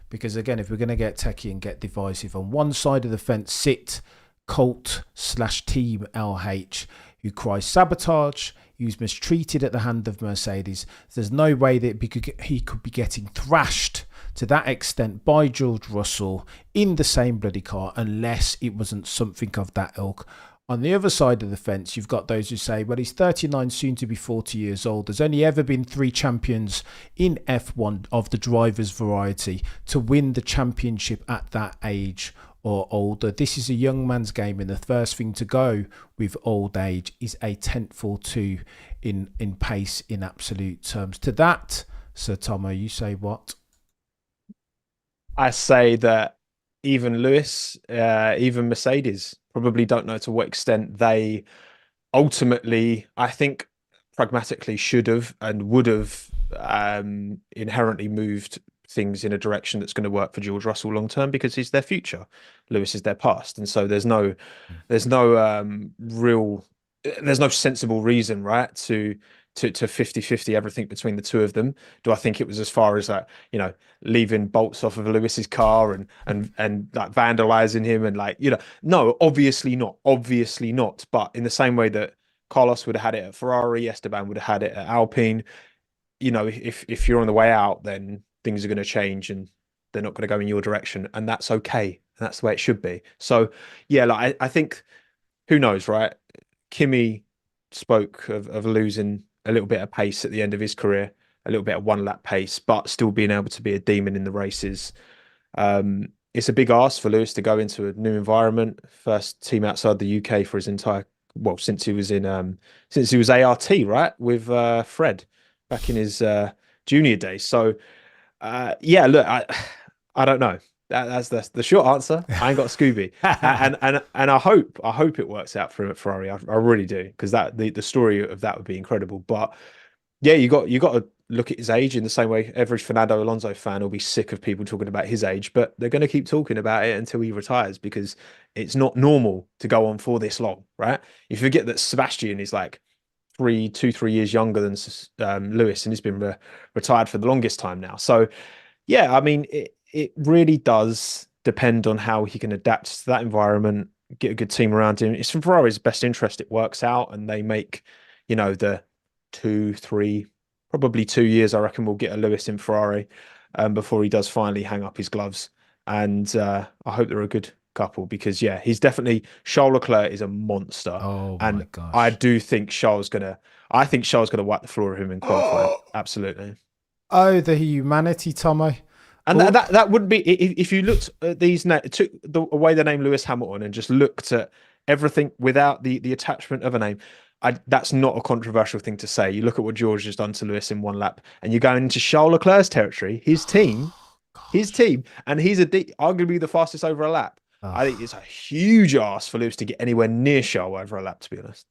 because again, if we're going to get techie and get divisive, on one side of the fence sit Colt/Team LH, who cries sabotage. He was mistreated at the hand of Mercedes. There's no way that he could be getting thrashed to that extent by George Russell in the same bloody car, unless it wasn't something of that ilk. On the other side of the fence, you've got those who say, well, he's 39, soon to be 40 years old. There's only ever been 3 champions in F1 of the driver's variety to win the championship at that age or older. This is a young man's game, and the first thing to go with old age is a tenth or two in pace in absolute terms. To that, Sir Tomo, you say what? I say that even Lewis, even Mercedes probably don't know to what extent they ultimately, I think, pragmatically should have and would have inherently moved things in a direction that's going to work for George Russell long term because he's their future. Lewis is their past, and so there's no real there's no sensible reason, right, to 50-50 everything between the two of them. Do I think it was as far as like, leaving bolts off of Lewis's car and like vandalizing him and like, no, obviously not. Obviously not. But in the same way that Carlos would have had it at Ferrari, Esteban would have had it at Alpine, if you're on the way out, then things are going to change and they're not going to go in your direction, and that's okay. And that's the way it should be. So yeah, like I think, who knows, right? Kimi spoke of losing a little bit of pace at the end of his career, a little bit of one lap pace, but still being able to be a demon in the races. It's a big ask for Lewis to go into a new environment, first team outside the UK for his entire, well, since he was ART, right, with Fred back in his junior days. So yeah, look, I don't know. That's the short answer. I ain't got a Scooby, and I hope it works out for him at Ferrari. I really do, because the story of that would be incredible. But yeah, you got to look at his age in the same way every Fernando Alonso fan will be sick of people talking about his age, but they're going to keep talking about it until he retires, because it's not normal to go on for this long, right? You forget that Sebastian is like 3 years younger than Lewis, and he's been retired for the longest time now. So yeah, I mean, it really does depend on how he can adapt to that environment, get a good team around him. It's in Ferrari's best interest it works out, and they make, the 2, 3, probably 2 years, I reckon we'll get a Lewis in Ferrari before he does finally hang up his gloves. And I hope they're a good couple, because yeah, Charles Leclerc is a monster. Oh and my gosh. I think Charles gonna wipe the floor of him in qualifying. Absolutely. Oh, the humanity, Tomo. And that wouldn't be, if you looked at these, took away the name Lewis Hamilton and just looked at everything without the attachment of a name. That's not a controversial thing to say. You look at what George has done to Lewis in one lap, and you're going into Charles Leclerc's territory, his team, and he's arguably the fastest over a lap. Oh. I think it's a huge ask for Lewis to get anywhere near Charles over a lap, to be honest.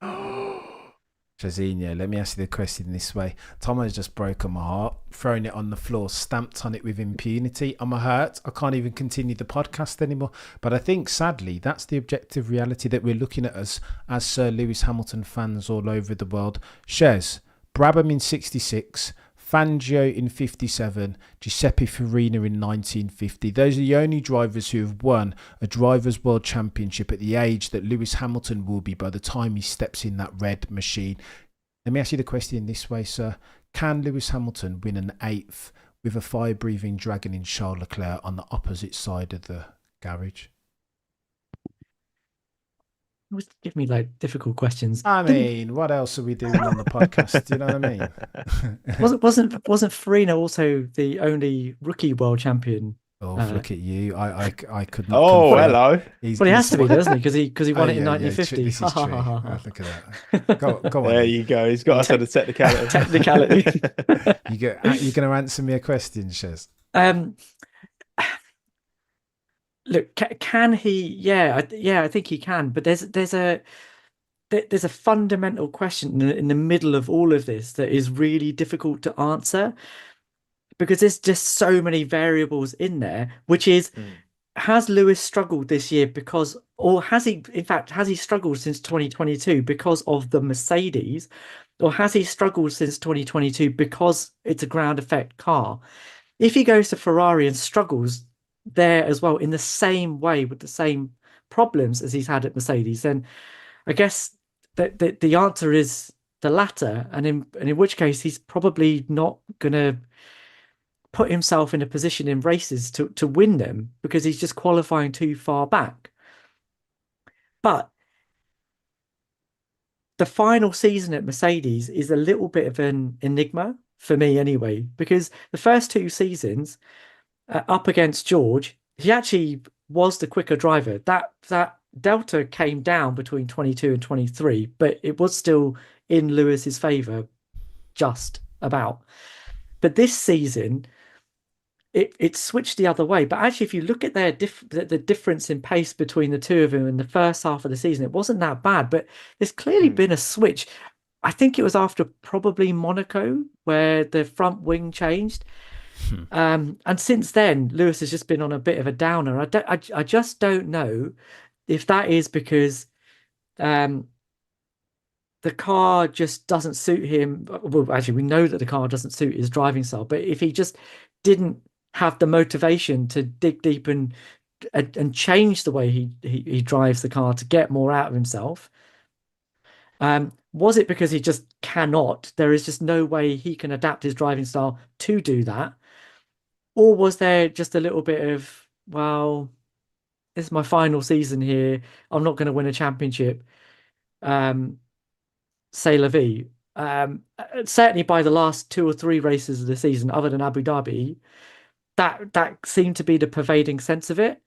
Jazinho, let me ask you the question this way. Tomo's just broken my heart, thrown it on the floor, stamped on it with impunity. I'm hurt. I can't even continue the podcast anymore. But I think, sadly, that's the objective reality that we're looking at as Sir Lewis Hamilton fans all over the world. Shez, Brabham in 66, Fangio in 57, Giuseppe Farina in 1950. Those are the only drivers who have won a Drivers' World Championship at the age that Lewis Hamilton will be by the time he steps in that red machine. Let me ask you the question this way, sir. Can Lewis Hamilton win an 8th with a fire-breathing dragon in Charles Leclerc on the opposite side of the garage? Always give me like difficult questions. I mean, what else are we doing on the podcast? Do you know what I mean? wasn't Farina also the only rookie world champion? Oh, look at you! I could not. Oh, hello. He has to be, doesn't he? Because he won it in 1950. This is true. Look at that. Go on. There you go. He's got us on a technicality. Technicality. You're going to answer me a question, Shez? Look, can he? Yeah, I think he can. But there's a fundamental question in the middle of all of this that is really difficult to answer, because there's just so many variables in there. Which is, has Lewis struggled this year has he struggled since 2022 because of the Mercedes, or has he struggled since 2022 because it's a ground effect car? If he goes to Ferrari and struggles there as well in the same way with the same problems as he's had at Mercedes, then I guess that the answer is the latter, and in which case he's probably not gonna put himself in a position in races to win them, because he's just qualifying too far back. But the final season at Mercedes is a little bit of an enigma for me anyway, because the first 2 seasons up against George, he actually was the quicker driver. That delta came down between 22 and 23, but it was still in Lewis's favour, just about. But this season, it switched the other way. But actually, if you look at the difference in pace between the two of them in the first half of the season, it wasn't that bad. But there's clearly been a switch. I think it was after probably Monaco where the front wing changed. And since then, Lewis has just been on a bit of a downer. I just don't know if that is because um, the car just doesn't suit him. Well, actually, we know that the car doesn't suit his driving style, but if he just didn't have the motivation to dig deep and change the way he drives the car to get more out of himself, was it because he just cannot? There is just no way he can adapt his driving style to do that, or was there just a little bit of, well, this is my final season here. I'm not going to win a championship. Um, C'est la vie. Certainly by the last two or three races of the season, other than Abu Dhabi, that seemed to be the pervading sense of it.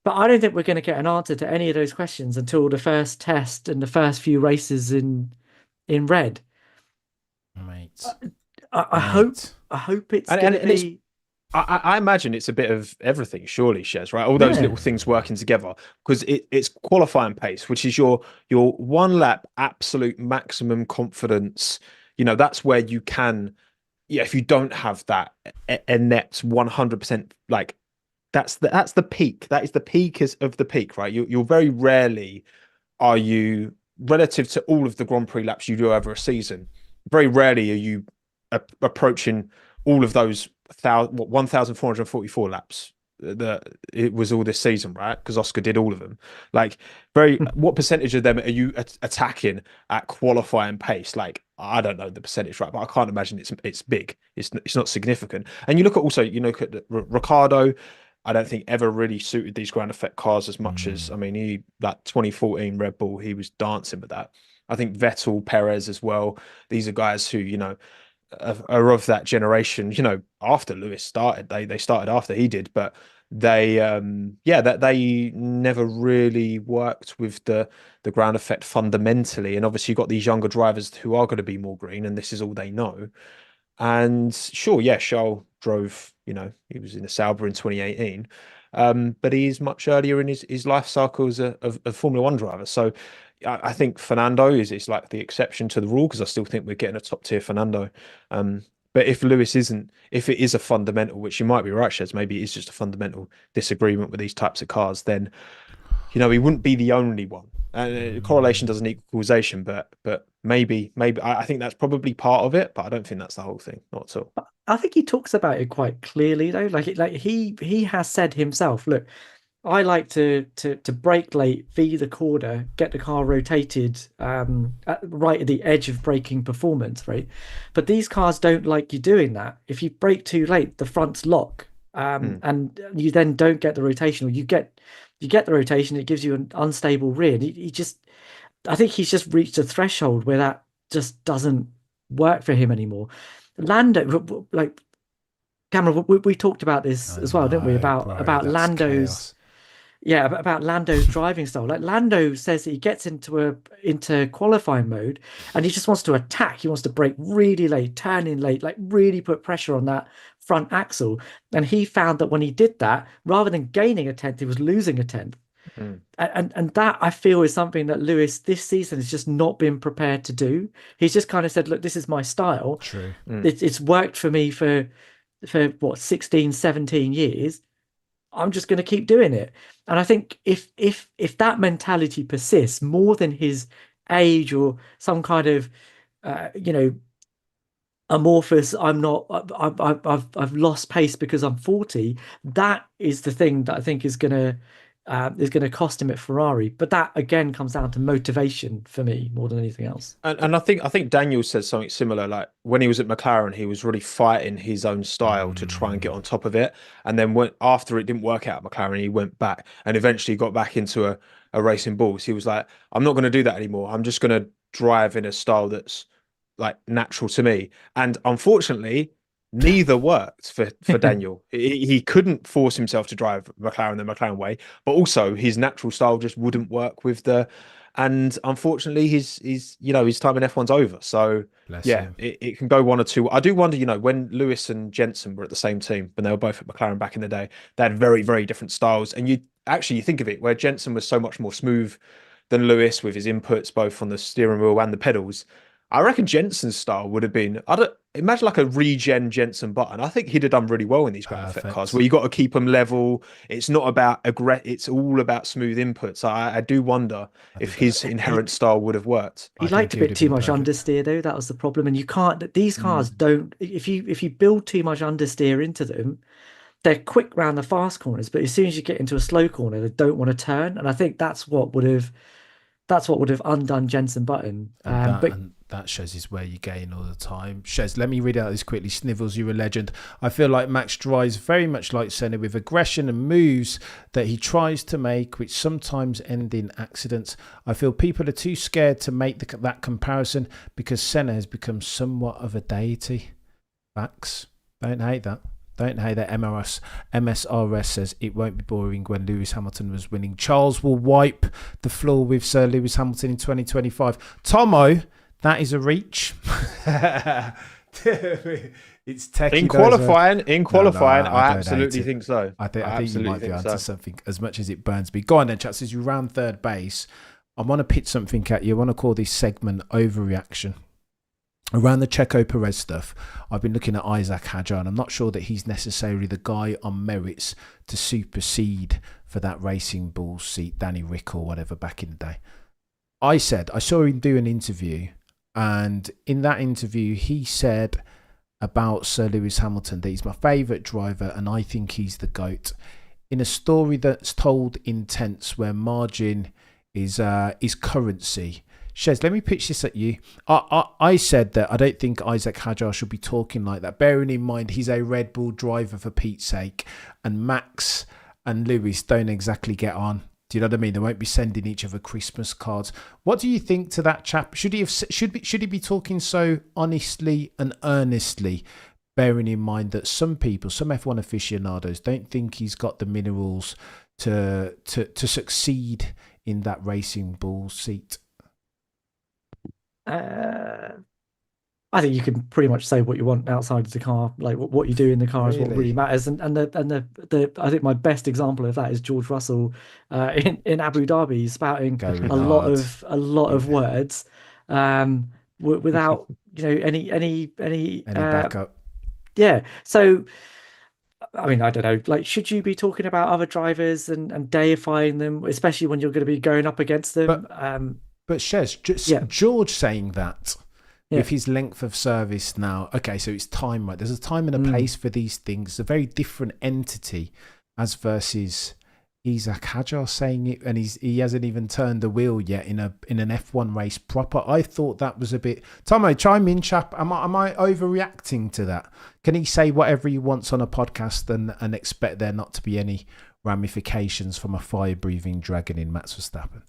But I don't think we're going to get an answer to any of those questions until the first test and the first few races in red. Mate. I hope it's going to be. I imagine it's a bit of everything, surely, Shez, right? All those Yeah. little things working together, because it's qualifying pace, which is your 1 lap absolute maximum confidence. That's where you can, if you don't have that inept 100%, like that's the peak. That is the peak of the peak, right? You're very rarely are you, relative to all of the Grand Prix laps you do over a season, very rarely are you approaching all of those 1,444 laps that it was all this season, right? Because Oscar did all of them. Like, what percentage of them are you attacking at qualifying pace? Like, I don't know the percentage, right? But I can't imagine it's big. It's not significant. And you look at Ricardo. I don't think ever really suited these ground effect cars as much as, I mean, that 2014 Red Bull, he was dancing with that. I think Vettel, Perez as well. These are guys who, are of that generation, after Lewis started. They started after he did, but they that they never really worked with the ground effect fundamentally. And obviously you've got these younger drivers who are going to be more green, and this is all they know. And sure, yeah, Charles drove, he was in the Sauber in 2018. But he's much earlier in his life cycle as a Formula One driver. So I think Fernando is like the exception to the rule, because I still think we're getting a top tier Fernando. But if Lewis isn't, if it is a fundamental, which you might be right, Shez, maybe it is just a fundamental disagreement with these types of cars, then he wouldn't be the only one. Correlation doesn't equal causation, but maybe I think that's probably part of it, but I don't think that's the whole thing, not at all. I think he talks about it quite clearly though. Like he has said himself, look, I like to brake late, V the corner, get the car rotated right at the edge of braking performance, right? But these cars don't like you doing that. If you brake too late, the fronts lock, and you then don't get the rotation, or you get the rotation, it gives you an unstable rear. And I think he's just reached a threshold where that just doesn't work for him anymore. Lando, like Cameron, we talked about this as well, didn't we? About Lando's. Chaos. Yeah, about Lando's driving style. Like Lando says that he gets into qualifying mode and he just wants to attack. He wants to brake really late, turn in late, like really put pressure on that front axle. And he found that when he did that, rather than gaining a tenth, he was losing a tenth. And that I feel is something that Lewis this season has just not been prepared to do. He's just kind of said, look, this is my style. True. It's worked for me for what, 16, 17 years. I'm just going to keep doing it. And I think if that mentality persists more than his age or some kind of amorphous, I've lost pace because I'm 40, that is the thing that I think is going to cost him at Ferrari. But that again comes down to motivation for me more than anything else. And I think Daniel says something similar. Like when he was at McLaren, he was really fighting his own style to try and get on top of it. And then after it didn't work out at McLaren, he went back and eventually got back into a racing bulls. He was like, I'm not going to do that anymore. I'm just going to drive in a style that's like natural to me. And unfortunately, neither worked for Daniel. He couldn't force himself to drive McLaren the McLaren way, but also his natural style just wouldn't work with and unfortunately his time in F1's over. So Bless yeah, him. it can go one or two. I do wonder, when Lewis and Jensen were at the same team, when they were both at McLaren back in the day, they had very, very different styles. And you think of it, where Jensen was so much more smooth than Lewis with his inputs both on the steering wheel and the pedals. I reckon Jensen's style would have been. I don't imagine like a regen Jensen Button. I think he'd have done really well in these ground effect cars, where you got to keep them level. It's not about It's all about smooth inputs. I do wonder if his inherent style would have worked. He liked a bit too much understeer though. That was the problem, and you can't. These cars don't. If you build too much understeer into them, they're quick round the fast corners, but as soon as you get into a slow corner, they don't want to turn. And I think that's what would have undone Jensen Button. And that shows is where you gain all the time. Shez, let me read out this quickly. Snivels, you're a legend. I feel like Max drives very much like Senna, with aggression and moves that he tries to make, which sometimes end in accidents. I feel people are too scared to make that comparison because Senna has become somewhat of a deity. Max, don't hate that. Don't hate that. MSRS says it won't be boring when Lewis Hamilton was winning. Charles will wipe the floor with Sir Lewis Hamilton in 2025. Tomo, that is a reach. It's techie. In qualifying, I absolutely think so. I think you might be onto something, as much as it burns me. Go on then, chat. Says you ran third base. I want to pitch something at you. I want to call this segment overreaction. Around the Checo Perez stuff, I've been looking at Isaac Hadjar, and I'm not sure that he's necessarily the guy on merits to supersede for that Racing Bull seat, Danny Rick or whatever, back in the day. I saw him do an interview, and in that interview, he said about Sir Lewis Hamilton that he's my favourite driver and I think he's the GOAT. In a story that's told in tense, where margin is currency. Shez, let me pitch this at you. I said that I don't think Isaac Hadjar should be talking like that, bearing in mind he's a Red Bull driver for Pete's sake, and Max and Lewis don't exactly get on. Do you know what I mean? They won't be sending each other Christmas cards. What do you think to that chap? Should he be talking so honestly and earnestly, bearing in mind that some people, some F1 aficionados, don't think he's got the minerals to succeed in that Racing Bull seat? I think you can pretty much say what you want outside of the car. Like what you do in the car is what really matters. And the I think my best example of that is George Russell in Abu Dhabi, spouting a lot of words without any backup. Yeah. So I mean, I don't know. Like, should you be talking about other drivers and deifying them, especially when you're going to be going up against them? But Shez, George saying that with his length of service now, okay, so it's time, right? There's a time and a place for these things. It's a very different entity as versus Isaac Hadjar saying it, and he hasn't even turned the wheel yet in an F1 race proper. I thought that was a bit. Tomo, chime in, chap. Am I overreacting to that? Can he say whatever he wants on a podcast and expect there not to be any ramifications from a fire-breathing dragon in Max Verstappen?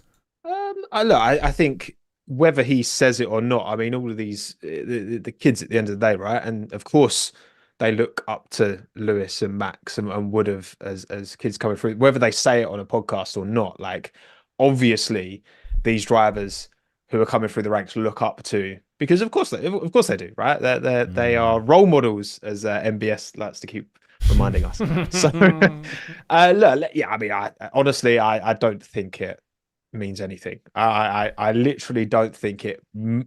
I think whether he says it or not, I mean, all of these, the kids at the end of the day, right? And of course, they look up to Lewis and Max and would have as kids coming through, whether they say it on a podcast or not. Like, obviously, these drivers who are coming through the ranks look up to, because of course they do, right? They are role models, as MBS likes to keep reminding us. So, I mean, honestly, I don't think it means anything. I literally don't think it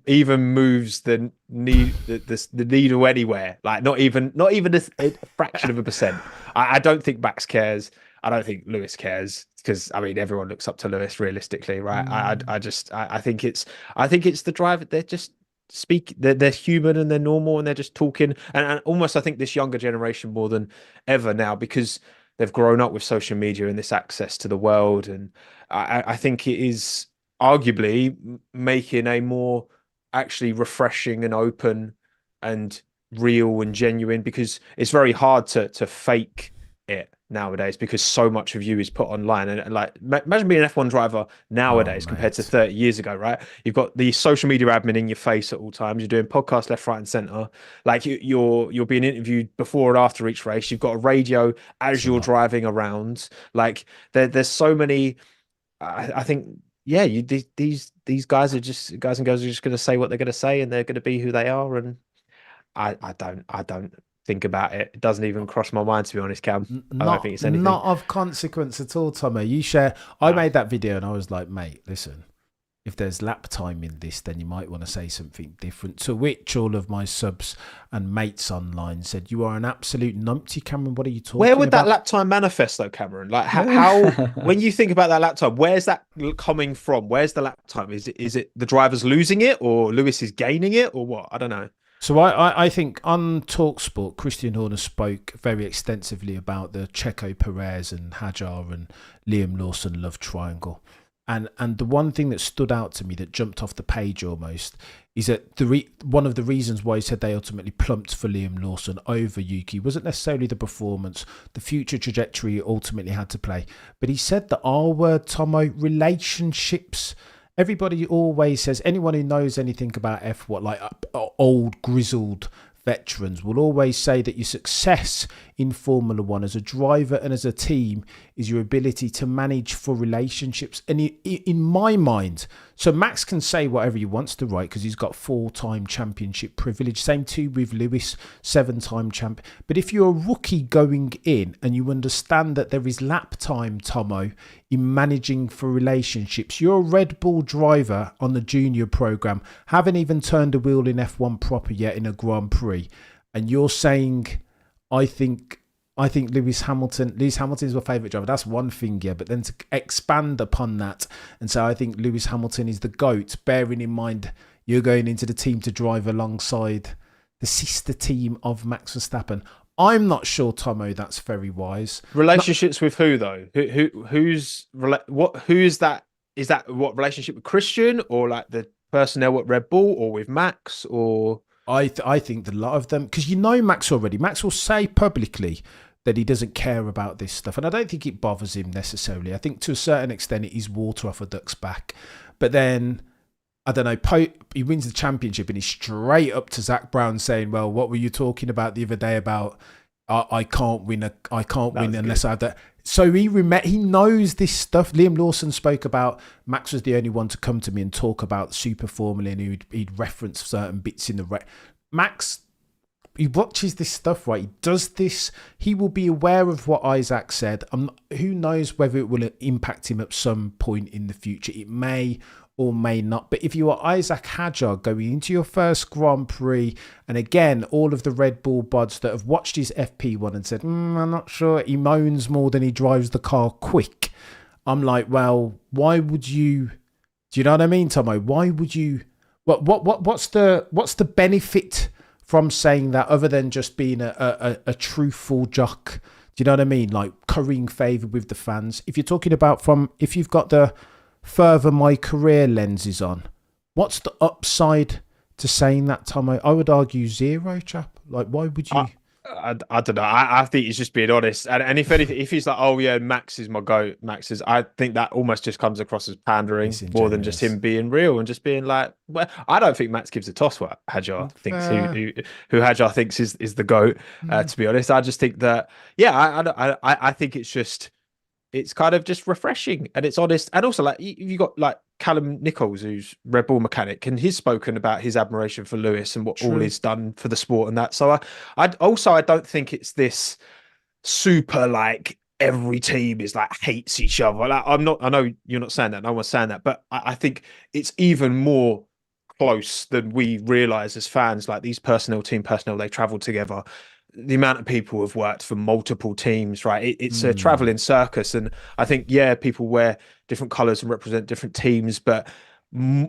even moves the needle anywhere. Like not even a fraction of a percent. I don't think Max cares. I don't think Lewis cares, because I mean everyone looks up to Lewis realistically, right? I think it's the driver. They're just they're human and they're normal and they're just talking, and almost I think this younger generation more than ever now, because they've grown up with social media and this access to the world. And I think it is arguably making a more actually refreshing and open and real and genuine, because it's very hard to fake it nowadays, because so much of you is put online. And like, imagine being an F1 driver nowadays compared to 30 years ago, right? You've got the social media admin in your face at all times. You're doing podcasts left, right, and center. Like you're being interviewed before and after each race. You've got a radio as you're driving around. Like there's so many. I think these guys and girls are just going to say what they're going to say, and they're going to be who they are. And I don't think about it. It doesn't even cross my mind, to be honest, Cam. I don't think it's anything. Not of consequence at all, Tommy. You share. I made that video and I was like, mate, listen, if there's lap time in this, then you might want to say something different. To which all of my subs and mates online said, "You are an absolute numpty, Cameron. What are you talking Where would that about?" lap time manifest though, Cameron? Like how when you think about that lap time, where's that coming from? Where's the lap time? Is it the drivers losing it or Lewis is gaining it or what? I don't know. So I think on TalkSport, Christian Horner spoke very extensively about the Checo Perez and Hadjar and Liam Lawson love triangle. And the one thing that stood out to me that jumped off the page almost is that one of the reasons why he said they ultimately plumped for Liam Lawson over Yuki wasn't necessarily the performance, the future trajectory he ultimately had to play. But he said the R word, Tomo, relationships. Everybody always says, anyone who knows anything about F1, like old grizzled veterans, will always say that your success in Formula One as a driver and as a team is your ability to manage for relationships. And in my mind, so Max can say whatever he wants to, right? Because he's got 4-time championship privilege. Same too with Lewis, 7-time champ. But if you're a rookie going in and you understand that there is lap time, Tomo, in managing for relationships, you're a Red Bull driver on the junior program, haven't even turned a wheel in F1 proper yet in a Grand Prix, and you're saying, I think Lewis Hamilton's my favourite driver. That's one thing, yeah. But then to expand upon that and say I think Lewis Hamilton is the GOAT, bearing in mind you're going into the team to drive alongside the sister team of Max Verstappen. I'm not sure, Tomo, that's very wise. Relationships with who though? Who's that? Is that what relationship with Christian or like the personnel at Red Bull or with Max or? I think a lot of them, because you know Max already. Max will say publicly that he doesn't care about this stuff, and I don't think it bothers him necessarily. I think to a certain extent it is water off a duck's back. But then, I don't know, he wins the championship and he's straight up to Zach Brown saying, well, what were you talking about the other day about I can't win unless I have that. So he knows this stuff. Liam Lawson spoke about Max was the only one to come to me and talk about Super Formula, and he'd reference certain bits in the Max. He watches this stuff, right? He does this. He will be aware of what Isaac said. Who knows whether it will impact him at some point in the future. It may or may not. But if you are Isaac Hadjar going into your first Grand Prix, and again, all of the Red Bull buds that have watched his FP1 and said, I'm not sure, he moans more than he drives the car quick. I'm like, well, why would you? Do you know what I mean, Tomo? Why would you? What's the benefit from saying that other than just being a truthful jock? Do you know what I mean? Like currying favour with the fans. If you're talking about if you've got the further my career lenses on, what's the upside to saying that, Tomo? I would argue zero, chap. Like, why would you? I don't know. I think he's just being honest. And if anything, if he's like, oh yeah, Max is my GOAT, I think that almost just comes across as pandering more than just him being real and just being like, well, I don't think Max gives a toss what Hadjar thinks, who Hadjar thinks is the GOAT. To be honest, I just think that, yeah, I think it's kind of just refreshing and it's honest. And also, like, you got like Callum Nichols, who's Red Bull mechanic, and he's spoken about his admiration for Lewis and what all he's done for the sport and that. So I don't think it's this super like every team is like hates each other. Like I know you're not saying that, no one's saying that, but I think it's even more close than we realize as fans. Like these team personnel, they travel together. The amount of people who've worked for multiple teams, right? It's a traveling circus. And I think, yeah, people wear different colors and represent different teams, but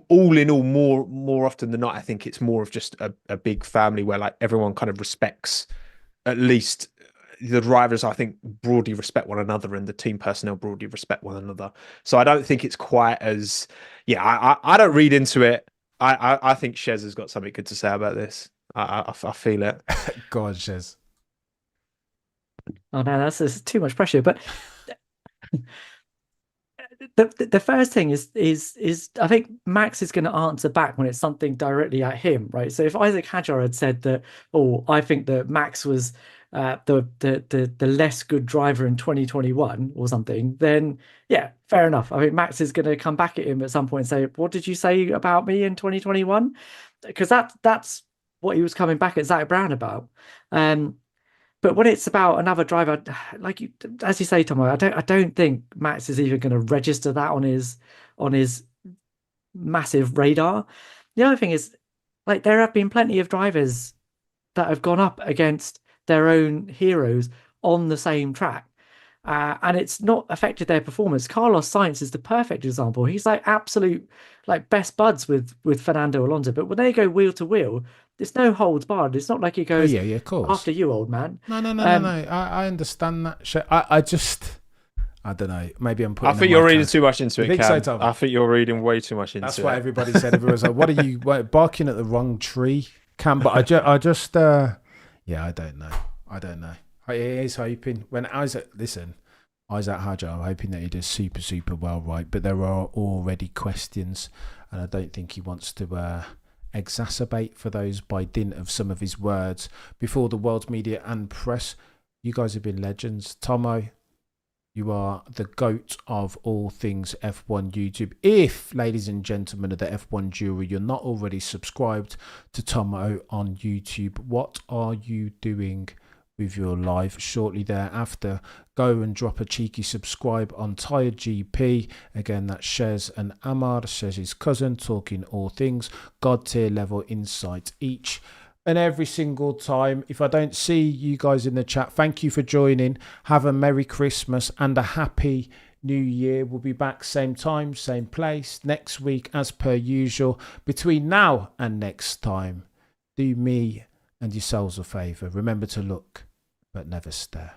all in all, more often than not, I think it's more of just a big family where like everyone kind of respects, at least the drivers, I think, broadly respect one another and the team personnel broadly respect one another. So I don't think it's quite as, I don't read into it. I think Shez has got something good to say about this. I feel it. Go on, Shez. Oh no, that's too much pressure. But the first thing is I think Max is going to answer back when it's something directly at him, right? So if Isaac Hadjar had said that, oh, I think that Max was the less good driver in 2021 or something, then yeah, fair enough. I mean, Max is going to come back at him at some point and say, what did you say about me in 2021? Because that's what he was coming back at Zach Brown about. But when it's about another driver, like as you say, Tomo, I don't think Max is even going to register that on his massive radar. The other thing is, like, there have been plenty of drivers that have gone up against their own heroes on the same track. And it's not affected their performance. Carlos Sainz is the perfect example. He's like absolute like best buds with Fernando Alonso, but when they go wheel to wheel, there's no holds barred. It's not like he Oh goes yeah, of course. after you, old man. No. Um, I understand that. I just, I don't know. Maybe I'm putting. I think you're reading too much into You it, think so, Cam. Tom? I think you're reading way too much into That's it. what everybody said. Everyone's like, "What are you barking at the wrong tree, Cam?" But I just, yeah, I don't know. He is hoping when Isaac Hajar, I'm hoping that he does super well, right? But there are already questions, and I don't think he wants to exacerbate for those by dint of some of his words before the world media and press. You guys have been legends. Tomo, you are the GOAT of all things F1 YouTube. If, ladies and gentlemen of the F1 jury, you're not already subscribed to Tomo on YouTube, what are you doing with your life? Shortly thereafter, go and drop a cheeky subscribe on Tired GP. Again, that's Shez and Amar, Shez's cousin, talking all things God tier level insight each and every single time. If I don't see you guys in the chat, thank you for joining. Have a Merry Christmas and a Happy New Year. We'll be back same time, same place next week as per usual. Between now and next time, do me and yourselves a favour. Remember to look but never stare.